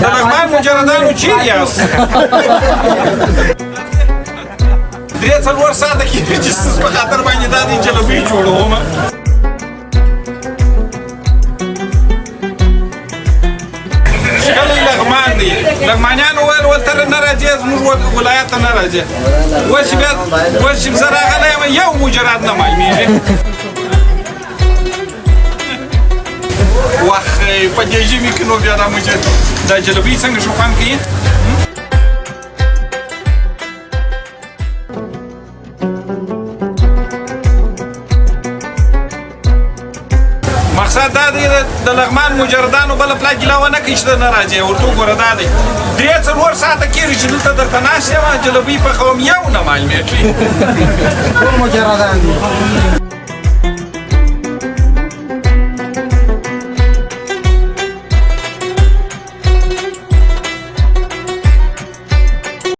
د لغمان مجردانو چیرې یاست؟ 3-4 ساعته کېږي چې ستاسو په خاطر باندې دا دی جلبۍ جوړوم. ښکلی لغمان دی. لغمانیان وویل ولته نه راځې زموږ ولایت ته نه راځې. اوس چې زه راغلی یم یو مجرد نه معلومېږي. وخی په دې ژمي کې نو بیا دا جلبۍ څنګه شو خوند کوي؟ مقصد دا دی د لغمان مجردانو بله پلا ګیله ونه کړي چې ته نه راځې. ورته وګوره دا دی 3-4 ساعته کېږي چې دلته درته ناست یم جلبۍ پخوم یو نه معلومېږي. ټول مجردان دي.